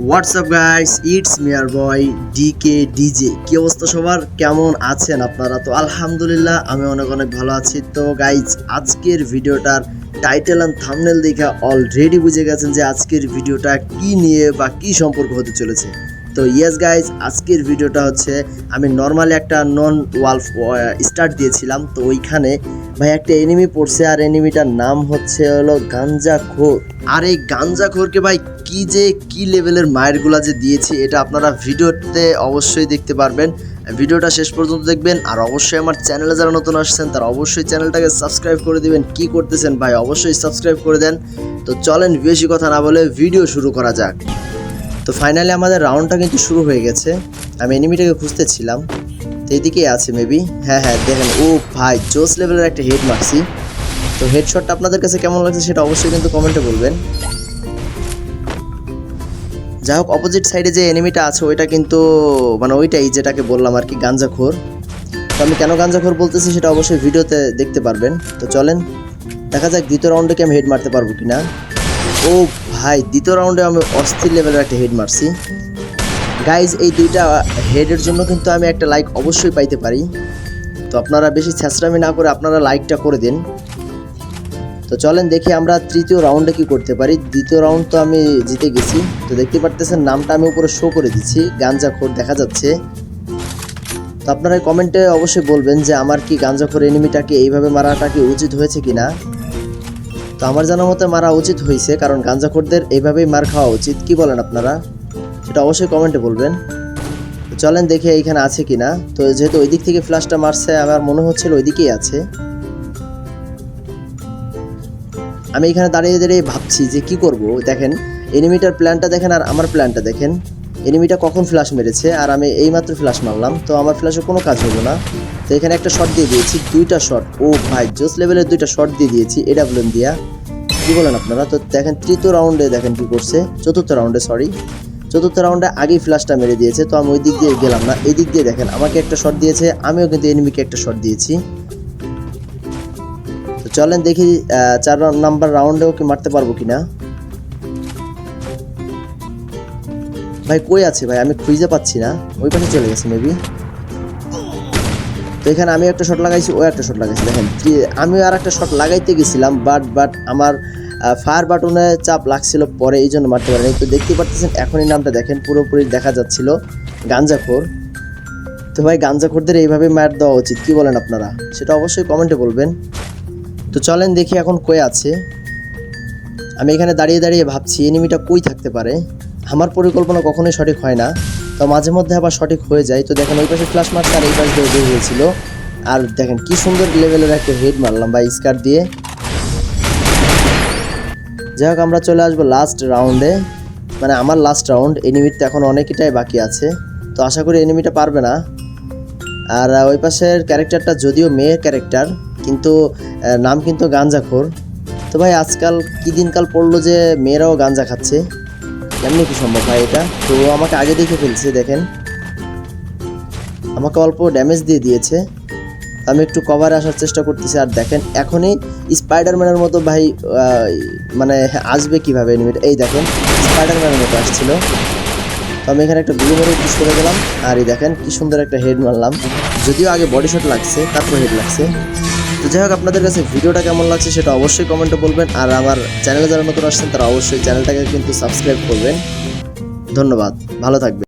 WhatsApp guys, it's মিয়ার বয় decay DJ. কি অবস্থা সবার, কেমন আছেন আপনারা? তো আলহামদুলিল্লাহ আমি অনেক অনেক ভালো আছি। তো গাইজ, আজকের ভিডিওটার টাইটেল অ্যান্ড থাম্বনেল দেখে অলরেডি বুঝে গেছেন যে আজকের ভিডিওটা কি নিয়ে বা কি সম্পর্ক হতে চলেছে। তো ইয়েস গাইজ, আজকের ভিডিওটা হচ্ছে আমি নর্মালি একটা নন ওয়ালফ স্টার্ট দিয়েছিলাম। তো ওইখানে ভাই একটা এনিমি পড়ছে, আর এনিমিটার নাম হলো গাঞ্জাখোর। আর এই গাঞ্জাখোরকে ভাই কি লেভেলের মায়েরগুলা যে দিয়েছি, এটা আপনারা ভিডিওতে অবশ্যই দেখতে পারবেন। ভিডিওটা শেষ পর্যন্ত দেখবেন। আর অবশ্যই আমার চ্যানেলে যারা নতুন আসছেন তারা অবশ্যই চ্যানেলটাকে সাবস্ক্রাইব করে দিবেন। কি করতেছেন ভাই, অবশ্যই সাবস্ক্রাইব করে দেন। তো চলেন বেশি কথা না বলে ভিডিও শুরু করা যাক। তো ফাইনালি আমাদের রাউন্ডটা কিন্তু শুরু হয়ে গেছে। আমি এনিমিটাকে খুঁজতেছিলাম, তো এদিকেই আছে মেবি। হ্যাঁ দেখেন, ও ভাই জোস লেভেলের একটা হেড মারছি। তো হেডশটটা আপনাদের কাছে কেমন লাগছে সেটা অবশ্যই কিন্তু কমেন্টে বলবেন। যাই হোক, অপোজিট সাইডে যে এনিমিটা আছে ওইটা কিন্তু মানে ওইটাই যেটাকে বললাম আর কি, গাঞ্জাখোর। তো আমি কেন গাঞ্জাখোর বলতেছি সেটা অবশ্যই ভিডিওতে দেখতে পারবেন। তো চলেন দেখা যাক দ্বিতীয় রাউন্ডে কি আমি হেড মারতে পারবো কিনা। ও ভাই, দ্বিতীয় রাউন্ডে আমি অস্থির লেভেলের একটা হেড মারছি গাইজ। এই দুইটা হেডের জন্য কিন্তু আমি একটা লাইক অবশ্যই পাইতে পারি। তো আপনারা বেশি ছ্যাঁচড়ামি না করে আপনারা লাইকটা করে দিন। তো চলেন দেখি আমরা তৃতীয় রাউন্ডে কি করতে পারি। দ্বিতীয় রাউন্ড তো আমি জিতে গেছি। তো দেখতে পারতেছেন নামটা আমি উপরে শো করে দিচ্ছি, গাঞ্জাখোর দেখা যাচ্ছে। তো আপনারা কমেন্টে অবশ্যই বলবেন যে আমার কি গাঞ্জাখোর এনিমিটাকে এইভাবে মারাটা কি উচিত হয়েছে কিনা। তো আমার জানার মতে মারা উচিত হয়েছে, কারণ গাঞ্জাখোরদের এইভাবেই মার খাওয়া উচিত। কি বলেন আপনারা, সেটা অবশ্যই কমেন্টে বলবেন। তো চলেন দেখে এইখানে আছে কিনা। তো যেহেতু ওই দিক থেকে ফ্ল্যাশটা মারছে, আমার মনে হচ্ছিল ওই দিকেই আছে। আমি এখানে দাঁড়িয়ে দাঁড়িয়ে ভাবছি যে কি করব। দেখেন এনিমিটার প্ল্যানটা দেখেন আর আমার প্ল্যানটা দেখেন। এনিমিটা কখন ফ্ল্যাশ মেরেছে আর আমি এইমাত্র ফ্ল্যাশ মারলাম, তো আমার ফ্ল্যাশে কোনো কাজ হলো না। তো এখানে একটা শট দিয়ে দিয়েছি, দুইটা শট। ও ভাই জোস লেভেলের দুইটা শট দিয়ে দিয়েছি এডাব্লিউএম দিয়া। কি বলেন আপনারা? তো দেখেন তৃতীয় রাউন্ডে দেখেন কি করছে, চতুর্থ রাউন্ডে আগেই ফ্ল্যাশটা মেরে দিয়েছে। তো আমি ওই দিক দিয়ে গেলাম না, এই দিক দিয়ে দেখেন আমাকে একটা শট দিয়েছে, আমিও কিন্তু এনিমিকে একটা শট দিয়েছি। তো চলেন দেখি 4 নাম্বার রাউন্ডেও কি মারতে পারবো কিনা। ভাই কই আছে ভাই, আমি খুঁজে পাচ্ছি না। ওই পাশে চলে গেছে মেবি। তো এখানে আমি একটা শট লাগাইছি, ও একটা শট লাগাইছি। দেখেন আমি আর একটা শট লাগাইতে গেছিলাম, বাট আমার ফায়ার বাটনে চাপ লাগছিল পরে, এই জন্য মারতে পারিনি। তো দেখতে পাচ্ছেন এখনই নামটা দেখেন পুরোপুরি দেখা যাচ্ছিল, গাঞ্জাখোর। তো ভাই গাঞ্জাখোরদের এইভাবে মার দেওয়া উচিত, কি বলেন আপনারা, সেটা অবশ্যই কমেন্টে বলবেন। তো চলেন দেখি এখন কই আছে। আমি এখানে দাঁড়িয়ে দাঁড়িয়ে ভাবছি এনিমিটা কই থাকতে পারে। আমার পরিকল্পনা কখনোই সঠিক হয় না, তো মাঝে মধ্যে আবার সঠিক হয়ে যায়। তো দেখেন ওই পাশে ফ্ল্যাশ মারছে আর এই পাশে দিয়ে বের হয়েছিল। আর দেখেন কি সুন্দর লেভেলের একটা হেড মারলাম বা স্কার দিয়ে। যাই হোক, আমরা চলে আসবো লাস্ট রাউন্ডে, মানে আমার লাস্ট রাউন্ড। এনিমির তো এখন অনেকটাই বাকি আছে, তো আশা করি এনিমিটা পারবে না। আর ওই পাশের ক্যারেক্টারটা যদিও মেয়ের ক্যারেক্টার, কিন্তু নাম কিন্তু গাঞ্জাখোর। তো ভাই আজকাল কি দিনকাল পড়লো যে মেয়েরাও গাঞ্জা খাচ্ছে, এমনি কি সম্ভব ভাই এটা? তো আমাকে আগে দেখে ফেলছে, দেখেন আমাকে অল্প ড্যামেজ দিয়ে দিয়েছে। আমি একটু কভারে আসার চেষ্টা করতেছি, আর দেখেন এখনই স্পাইডারম্যানের মতো ভাই মানে আসবে কিভাবে এনিমিটা। এই দেখেন স্পাইডারম্যানের মতো আসছিল। তো আমি এখানে একটা গুলি মেরে পুশ করে গেলাম, আর এই দেখেন কি সুন্দর একটা হেড মারলাম। যদিও আগে বডি শট লাগছে, তারপর হেড লাগছে। তো যাই হোক, আপনাদের কাছে ভিডিওটা কেমন লাগছে সেটা অবশ্যই কমেন্টে বলবেন। আর আমার চ্যানেলে যারা নতুন আসছেন তারা অবশ্যই চ্যানেলটাকে কিন্তু সাবস্ক্রাইব করবেন। ধন্যবাদ, ভালো থাকবেন।